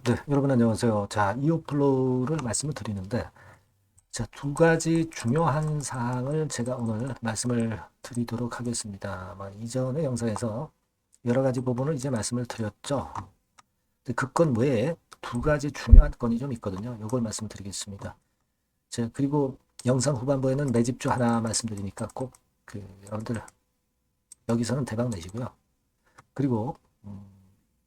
네, 여러분 안녕하세요. 자, 이오플로우를 말씀을 드리는데, 자, 두 가지 중요한 사항을 제가 오늘 말씀을 드리도록 하겠습니다. 이전의 영상에서 여러 가지 부분을 이제 말씀을 드렸죠. 근데 그 건 외에 두 가지 중요한 건이 좀 있거든요. 이걸 말씀드리겠습니다. 자, 그리고 영상 후반부에는 매집주 하나 말씀드리니까 꼭 여러분들 여기서는 대박 내시고요. 그리고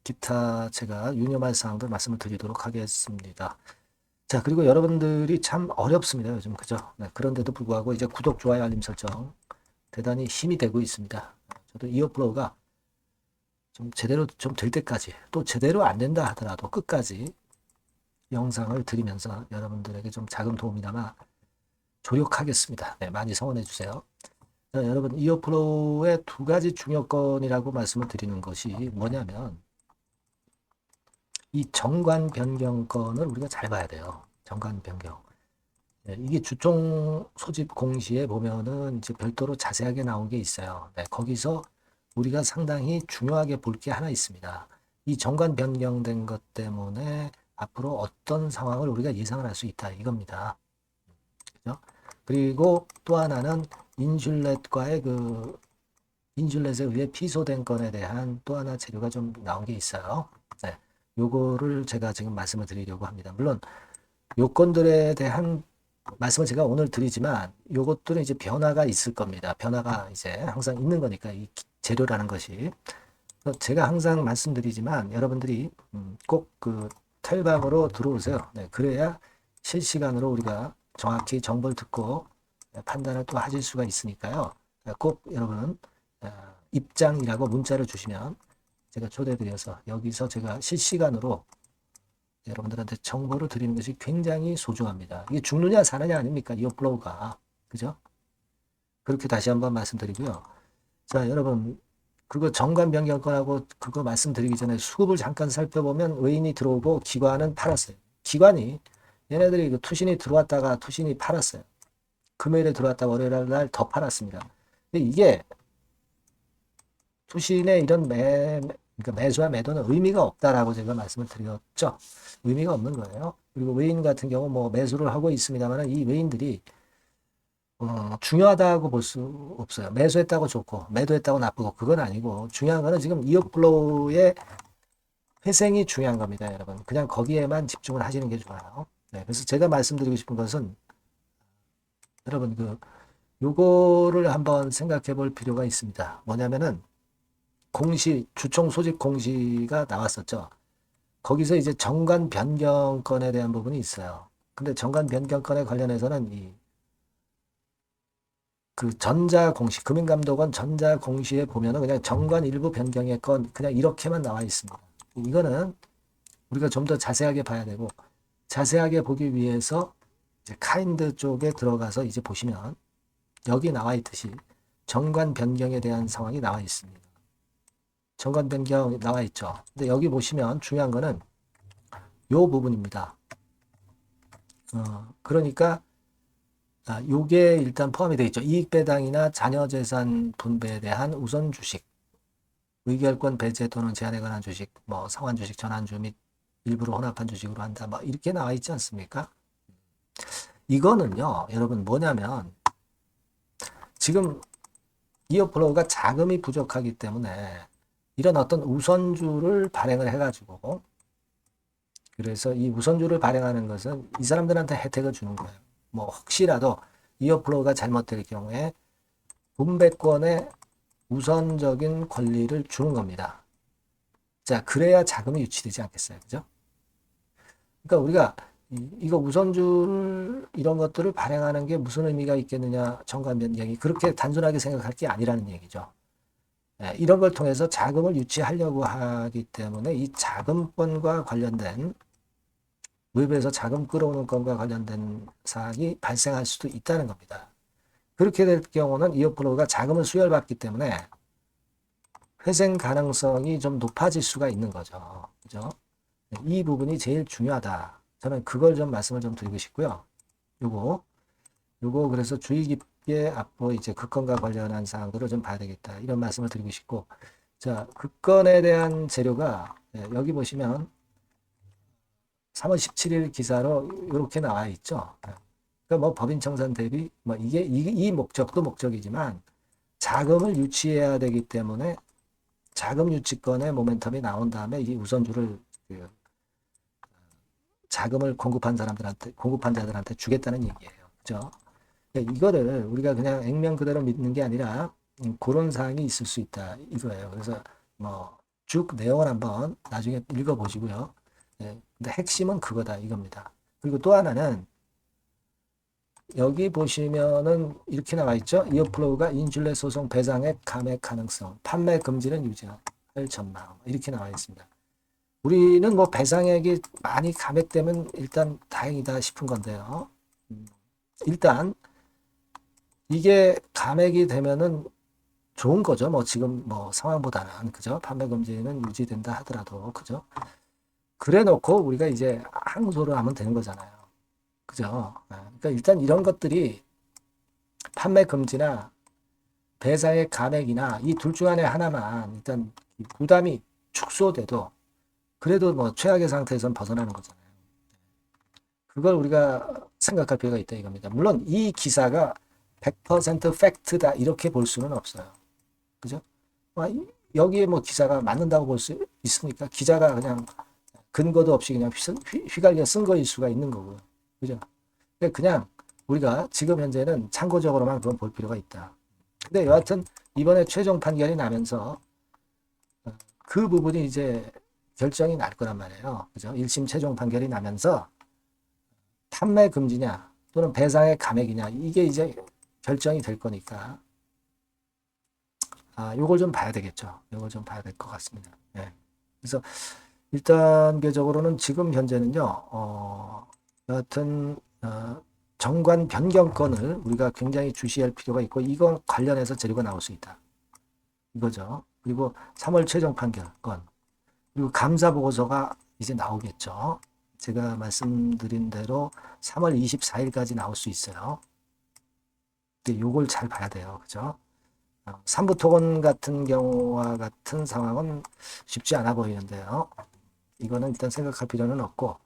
기타 제가 유념할 사항들 말씀을 드리도록 하겠습니다. 자, 그리고 여러분들이 참 어렵습니다, 요즘. 그죠? 네, 그런데도 불구하고 이제 구독, 좋아요, 알림 설정 대단히 힘이 되고 있습니다. 저도 이어플로우가 좀 제대로 좀 될 때까지, 또 제대로 안 된다 하더라도 끝까지 영상을 드리면서 여러분들에게 좀 작은 도움이나마 조력하겠습니다. 네, 많이 성원해 주세요. 자, 여러분, 이어플로우의 두 가지 중요건이라고 말씀을 드리는 것이 뭐냐면, 이 정관 변경건을 우리가 잘 봐야 돼요. 정관 변경. 네, 이게 주총 소집 공시에 보면은 이제 별도로 자세하게 나온 게 있어요. 네, 거기서 우리가 상당히 중요하게 볼 게 하나 있습니다. 이 정관 변경된 것 때문에 앞으로 어떤 상황을 우리가 예상을 할 수 있다 이겁니다. 그죠? 그리고 또 하나는 인슐렛과의 인슐렛에 의해 피소된 건에 대한 또 하나 재료가 좀 나온 게 있어요. 네, 요거를 제가 지금 말씀을 드리려고 합니다. 물론 요건들에 대한 말씀을 제가 오늘 드리지만 요것들은 이제 변화가 있을 겁니다. 변화가 이제 항상 있는 거니까 이 재료라는 것이. 제가 항상 말씀드리지만 여러분들이 꼭 그 탈방으로 들어오세요. 네, 그래야 실시간으로 우리가 정확히 정보를 듣고 판단을 또 하실 수가 있으니까요. 꼭 여러분 입장이라고 문자를 주시면 제가 초대드려서 여기서 제가 실시간으로 여러분들한테 정보를 드리는 것이 굉장히 소중합니다. 이게 죽느냐 사느냐 아닙니까? 이어플로우가. 그죠? 그렇게 다시 한번 말씀드리고요. 자, 여러분, 그거 정관 변경권하고 그거 말씀드리기 전에 수급을 잠깐 살펴보면 외인이 들어오고 기관은 팔았어요. 기관이 얘네들이 그 투신이 들어왔다가 투신이 팔았어요. 금요일에 들어왔다 월요일 날 더 팔았습니다. 근데 이게 투신의 이런 그러니까 매수와 매도는 의미가 없다라고 제가 말씀을 드렸죠. 의미가 없는 거예요. 그리고 외인 같은 경우 뭐 매수를 하고 있습니다만 이 외인들이 중요하다고 볼 수 없어요. 매수했다고 좋고 매도했다고 나쁘고 그건 아니고 중요한 거는 지금 이어플로우의 회생이 중요한 겁니다, 여러분. 그냥 거기에만 집중을 하시는 게 좋아요. 네, 그래서 제가 말씀드리고 싶은 것은 여러분 요거를 한번 생각해 볼 필요가 있습니다. 뭐냐면은 주총 소집 공시가 나왔었죠. 거기서 이제 정관 변경권에 대한 부분이 있어요. 근데 정관 변경권에 관련해서는 그 전자공시, 금융감독원 전자공시에 보면은 그냥 정관 일부 변경의 건 그냥 이렇게만 나와 있습니다. 이거는 우리가 좀 더 자세하게 봐야 되고, 자세하게 보기 위해서 이제 카인드 쪽에 들어가서 이제 보시면 여기 나와 있듯이 정관 변경에 대한 상황이 나와 있습니다. 정관 변경 나와 있죠. 근데 여기 보시면 중요한 거는 요 부분입니다. 그러니까 요게 일단 포함이 되어 있죠. 이익배당이나 자녀재산 분배에 대한 우선 주식, 의결권 배제 또는 제한에 관한 주식, 뭐 상환주식 전환주 및 일부러 혼합한 주식으로 한다. 뭐 이렇게 나와 있지 않습니까? 이거는요, 여러분 뭐냐면 지금 이어플로우가 자금이 부족하기 때문에 이런 어떤 우선주를 발행을 해가지고 그래서 이 우선주를 발행하는 것은 이 사람들한테 혜택을 주는 거예요. 뭐 혹시라도 이어플로우가 잘못될 경우에 분배권의 우선적인 권리를 주는 겁니다. 자, 그래야 자금이 유치되지 않겠어요. 그죠? 그러니까 우리가 이거 우선주를 이런 것들을 발행하는 게 무슨 의미가 있겠느냐 정관 변경이 그렇게 단순하게 생각할 게 아니라는 얘기죠. 이런 걸 통해서 자금을 유치하려고 하기 때문에 이 자금권과 관련된 외부에서 자금 끌어오는 건과 관련된 사항이 발생할 수도 있다는 겁니다. 그렇게 될 경우는 이어플로우가 자금을 수혈받기 때문에 회생 가능성이 좀 높아질 수가 있는 거죠. 그죠? 이 부분이 제일 중요하다. 저는 그걸 좀 말씀을 좀 드리고 싶고요. 요거 그래서 주의 깊게 앞으로 이제 그 건과 관련한 사항들을 좀 봐야 되겠다. 이런 말씀을 드리고 싶고. 자, 그 건에 대한 재료가 여기 보시면 3월 17일 기사로 이렇게 나와 있죠. 그러니까 뭐 법인 청산 대비 뭐 이게 이 목적도 목적이지만 자금을 유치해야 되기 때문에 자금 유치권의 모멘텀이 나온 다음에 이 우선주를 그 자금을 공급한 자들한테 주겠다는 얘기예요. 그죠? 그러니까 이거를 우리가 그냥 액면 그대로 믿는 게 아니라 그런 사항이 있을 수 있다 이거예요. 그래서 뭐 쭉 내용을 한번 나중에 읽어보시고요. 예, 근데 핵심은 그거다 이겁니다. 그리고 또 하나는 여기 보시면은 이렇게 나와 있죠. 이어플로우가 인슐레 소송 배상액 감액 가능성, 판매 금지는 유지할 전망 이렇게 나와 있습니다. 우리는 뭐 배상액이 많이 감액되면 일단 다행이다 싶은 건데요. 일단 이게 감액이 되면은 좋은 거죠. 뭐 지금 뭐 상황보다는 그죠. 판매 금지는 유지된다 하더라도 그죠. 그래 놓고 우리가 이제 항소를 하면 되는 거잖아요. 그죠. 그러니까 일단 이런 것들이 판매 금지나 배상액 감액이나 이 둘 중 안에 하나만 일단 부담이 축소돼도 그래도 뭐 최악의 상태에선 벗어나는 거잖아요. 그걸 우리가 생각할 필요가 있다 이겁니다. 물론 이 기사가 100% 팩트다 이렇게 볼 수는 없어요. 그죠? 여기에 뭐 기사가 맞는다고 볼 수 있으니까 기자가 그냥 근거도 없이 그냥 휘갈려 쓴 거일 수가 있는 거고요. 그죠? 그냥 우리가 지금 현재는 참고적으로만 그건 볼 필요가 있다. 근데 여하튼 이번에 최종 판결이 나면서 그 부분이 이제 결정이 날 거란 말이에요. 그죠? 1심 최종 판결이 나면서 판매 금지냐 또는 배상의 감액이냐 이게 이제 결정이 될 거니까 요걸 좀 봐야 되겠죠. 요걸 좀 봐야 될 것 같습니다. 네. 그래서 1단계적으로는 지금 현재는요. 여하튼 정관 변경권을 우리가 굉장히 주시할 필요가 있고 이건 관련해서 재료가 나올 수 있다. 이거죠. 그리고 3월 최종 판결권 그리고 감사 보고서가 이제 나오겠죠. 제가 말씀드린 대로 3월 24일까지 나올 수 있어요. 근데 요걸 잘 봐야 돼요. 그죠? 삼부토건 같은 경우와 같은 상황은 쉽지 않아 보이는데요. 이거는 일단 생각할 필요는 없고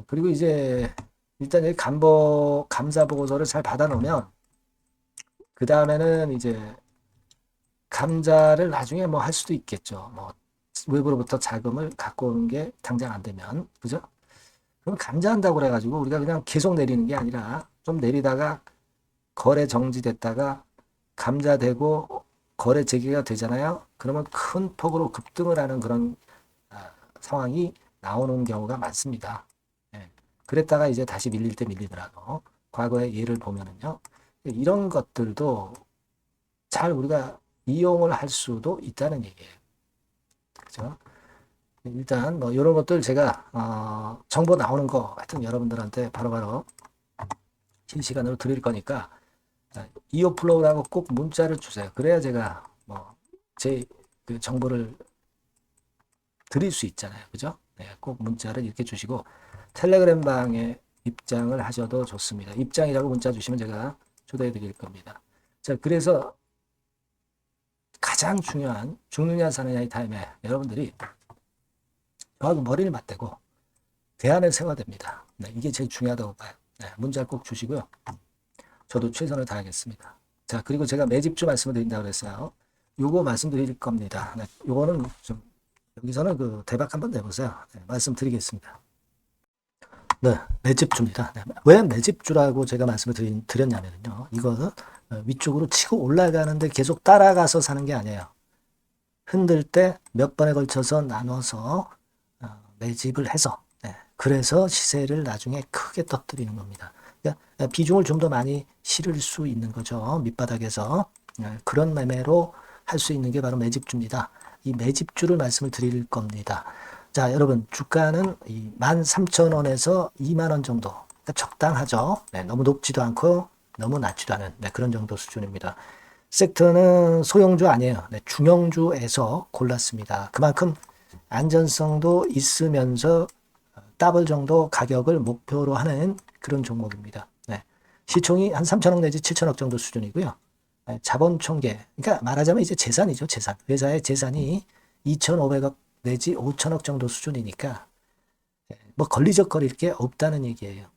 그리고 이제 일단 이 감사 보고서를 잘 받아놓으면 그 다음에는 이제 감자를 나중에 뭐 할 수도 있겠죠. 뭐 외부로부터 자금을 갖고 오는 게 당장 안 되면 그죠? 그럼 감자한다고 그래가지고 우리가 그냥 계속 내리는 게 아니라 좀 내리다가 거래 정지됐다가 감자되고 거래 재개가 되잖아요. 그러면 큰 폭으로 급등을 하는 그런 상황이 나오는 경우가 많습니다. 예. 그랬다가 이제 다시 밀릴 때 밀리더라도 과거의 예를 보면은요. 이런 것들도 잘 우리가 이용을 할 수도 있다는 얘기예요. 그죠? 일단 뭐 이런 것들 제가 정보 나오는 거 하여튼 여러분들한테 바로바로 실시간으로 드릴 거니까 이오플로우라고 꼭 문자를 주세요. 그래야 제가 뭐 제 그 정보를 드릴 수 있잖아요. 그죠? 네, 꼭 문자를 이렇게 주시고 텔레그램 방에 입장을 하셔도 좋습니다. 입장이라고 문자 주시면 제가 초대해 드릴 겁니다. 자, 그래서 가장 중요한 죽느냐 사느냐의 타임에 여러분들이 저하고 머리를 맞대고 대안을 세워야 됩니다. 네, 이게 제일 중요하다고 봐요. 네, 문자 꼭 주시고요. 저도 최선을 다하겠습니다. 자, 그리고 제가 매집주 말씀을 드린다고 그랬어요. 요거 말씀드릴 겁니다. 네, 요거는 좀 여기서는 그 대박 한번 내보세요. 네, 말씀드리겠습니다. 네, 매집주입니다. 네, 왜 매집주라고 제가 말씀을 드렸냐면요. 이거는 위쪽으로 치고 올라가는데 계속 따라가서 사는 게 아니에요. 흔들 때 몇 번에 걸쳐서 나눠서 매집을 해서 그래서 시세를 나중에 크게 터뜨리는 겁니다. 그러니까 비중을 좀 더 많이 실을 수 있는 거죠. 밑바닥에서 그런 매매로 할 수 있는 게 바로 매집주입니다. 이 매집주를 말씀을 드릴 겁니다. 자, 여러분 주가는 13,000원에서 2만원 정도 그러니까 적당하죠. 너무 높지도 않고 너무 낮지도 않은 그런 정도 수준입니다. 섹터는 소형주 아니에요. 중형주에서 골랐습니다. 그만큼 안전성도 있으면서 더블 정도 가격을 목표로 하는 그런 종목입니다. 시총이 한 3천억 내지 7천억 정도 수준이고요. 자본 총계, 그러니까 말하자면 이제 재산이죠. 재산. 회사의 재산이 2,500억 내지 5천억 정도 수준이니까 뭐 걸리적거릴 게 없다는 얘기예요.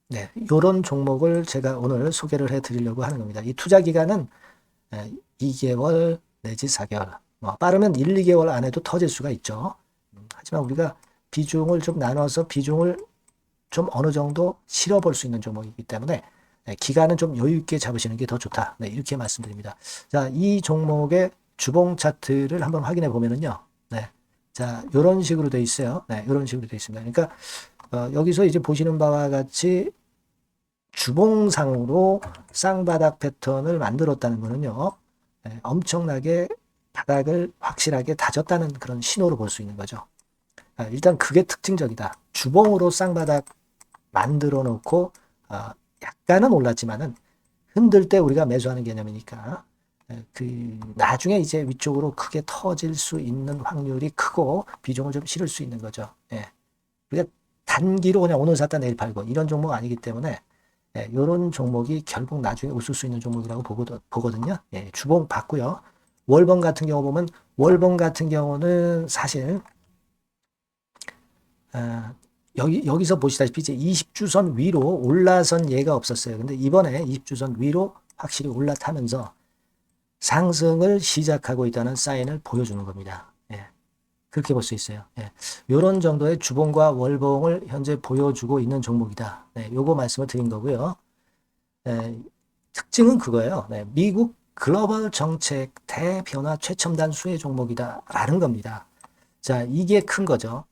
네, 요런 종목을 제가 오늘 소개를 해 드리려고 하는 겁니다. 이 투자 기간은 2개월 내지 4개월, 뭐 빠르면 1, 2개월 안에도 터질 수가 있죠. 하지만 우리가 비중을 좀 나눠서 비중을 좀 어느 정도 실어볼 수 있는 종목이기 때문에 기간은 좀 여유 있게 잡으시는 게 더 좋다. 네, 이렇게 말씀드립니다. 자, 이 종목의 주봉 차트를 한번 확인해 보면은요. 네. 자, 요런 식으로 돼 있어요. 네, 요런 식으로 돼 있습니다. 그러니까 여기서 이제 보시는 바와 같이 주봉상으로 쌍바닥 패턴을 만들었다는 거는요. 엄청나게 바닥을 확실하게 다졌다는 그런 신호로 볼 수 있는 거죠. 일단 그게 특징적이다. 주봉으로 쌍바닥 만들어 놓고 약간은 올랐지만은 흔들 때 우리가 매수하는 개념이니까 그 나중에 이제 위쪽으로 크게 터질 수 있는 확률이 크고 비중을 좀 실을 수 있는 거죠. 예. 우리가 단기로 그냥 오늘 샀다 내일 팔고 이런 종목 아니기 때문에 이런 종목이 결국 나중에 웃을 수 있는 종목이라고 보거든요. 예, 주봉 봤고요. 월봉 같은 경우 보면 월봉 같은 경우는 사실 여기서 보시다시피 이제 20주선 위로 올라선 예가 없었어요. 근데 이번에 20주선 위로 확실히 올라타면서 상승을 시작하고 있다는 사인을 보여주는 겁니다. 예, 그렇게 볼 수 있어요. 예, 이런 정도의 주봉과 월봉을 현재 보여주고 있는 종목이다. 네, 요거 말씀을 드린 거고요. 특징은 그거예요. 네, 미국 글로벌 정책 대변화 최첨단 수혜 종목이다라는 겁니다. 자, 이게 큰 거죠.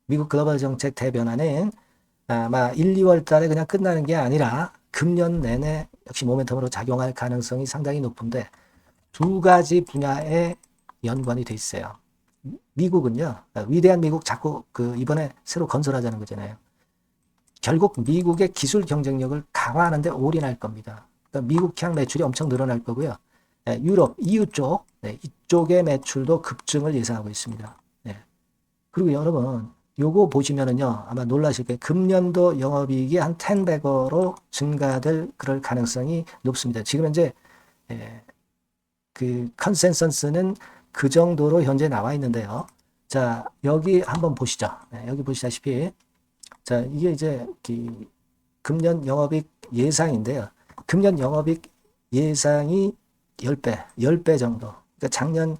미국 글로벌 정책 대변화는 아마 1, 2월 달에 그냥 끝나는 게 아니라 금년 내내 역시 모멘텀으로 작용할 가능성이 상당히 높은데 두 가지 분야에 연관이 돼 있어요. 미국은요, 위대한 미국 자꾸 이번에 새로 건설하자는 거잖아요. 결국 미국의 기술 경쟁력을 강화하는데 올인할 겁니다. 그러니까 미국향 매출이 엄청 늘어날 거고요. 유럽, EU 쪽, 이쪽의 매출도 급증을 예상하고 있습니다. 그리고 여러분, 요거 보시면은요, 아마 놀라실 거예요. 금년도 영업이익이 한 10배로 증가될 그럴 가능성이 높습니다. 지금 현재 그 컨센서스는 그 정도로 현재 나와 있는데요. 자, 여기 한번 보시죠. 여기 보시다시피 자, 이게 이제 금년 영업이익 예상인데요. 금년 영업이익 예상이 10배 정도. 그러니까 작년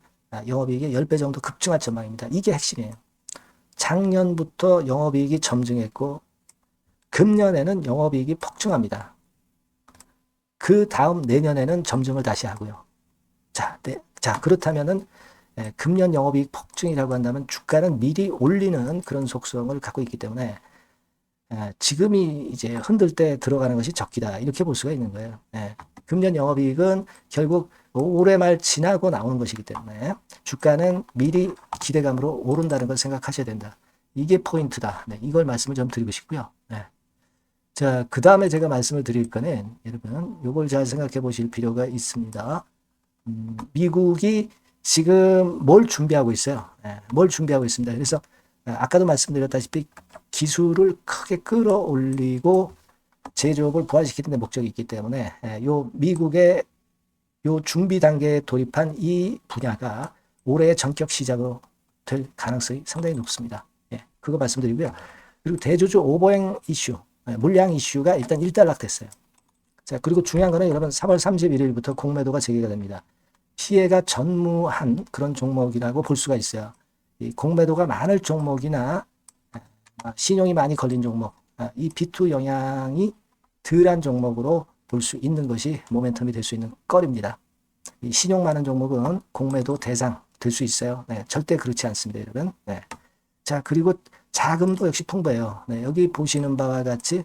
영업이익이 10배 정도 급증할 전망입니다. 이게 핵심이에요. 작년부터 영업이익이 점증했고 금년에는 영업이익이 폭증합니다. 그 다음 내년에는 점증을 다시 하고요. 자, 그렇다면은 금년 영업이익 폭증이라고 한다면 주가는 미리 올리는 그런 속성을 갖고 있기 때문에 지금이 이제 흔들 때 들어가는 것이 적기다. 이렇게 볼 수가 있는 거예요. 금년 영업이익은 결국 올해 말 지나고 나오는 것이기 때문에 주가는 미리 기대감으로 오른다는 걸 생각하셔야 된다. 이게 포인트다. 이걸 말씀을 좀 드리고 싶고요. 자, 그 다음에 제가 말씀을 드릴 거는 여러분, 요걸 잘 생각해 보실 필요가 있습니다. 미국이 지금 뭘 준비하고 있어요? 뭘 준비하고 있습니다. 그래서 아까도 말씀드렸다시피 기술을 크게 끌어올리고 제조업을 부활시키는 데 목적이 있기 때문에 요 미국의 요 준비 단계에 돌입한 이 분야가 올해 전격 시작으로 될 가능성이 상당히 높습니다. 그거 말씀드리고요. 그리고 대주주 오버행 이슈, 물량 이슈가 일단 일단락됐어요. 자, 그리고 중요한 거는 여러분 3월 31일부터 공매도가 재개가 됩니다. 피해가 전무한 그런 종목이라고 볼 수가 있어요. 이 공매도가 많을 종목이나 신용이 많이 걸린 종목, 이 B2 영향이 덜한 종목으로 볼 수 있는 것이 모멘텀이 될 수 있는 거리입니다. 이 신용 많은 종목은 공매도 대상 될 수 있어요. 절대 그렇지 않습니다, 여러분. 자, 그리고 자금도 역시 풍부해요. 여기 보시는 바와 같이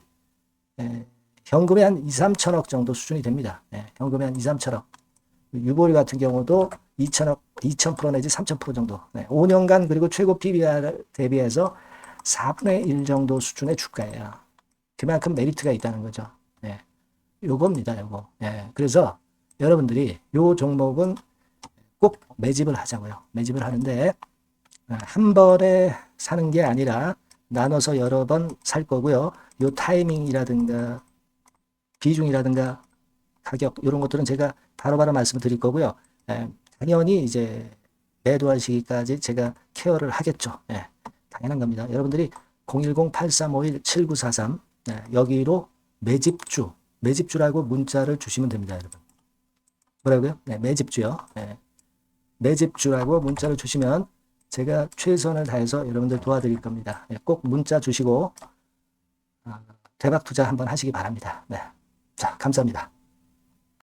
현금이 한 2, 3천억 정도 수준이 됩니다. 현금이 한 2, 3천억. 유보율 같은 경우도 2천억, 2,000% 내지 3,000% 정도. 5년간 그리고 최고 PBR 대비해서 4분의 1 정도 수준의 주가예요. 그만큼 메리트가 있다는 거죠. 요겁니다, 요거. 그래서 여러분들이 요 종목은 꼭 매집을 하자고요. 매집을 하는데 한 번에 사는 게 아니라 나눠서 여러 번 살 거고요. 요 타이밍이라든가 비중이라든가 가격 이런 것들은 제가 바로바로 말씀을 드릴 거고요. 당연히 이제 매도할 시기까지 제가 케어를 하겠죠. 당연한 겁니다. 여러분들이 010-8351-7943 네, 여기로 매집주라고 문자를 주시면 됩니다, 여러분. 뭐라고요? 네, 매집주요. 네, 매집주라고 문자를 주시면 제가 최선을 다해서 여러분들 도와드릴 겁니다. 네, 꼭 문자 주시고 대박 투자 한번 하시기 바랍니다. 네, 자, 감사합니다.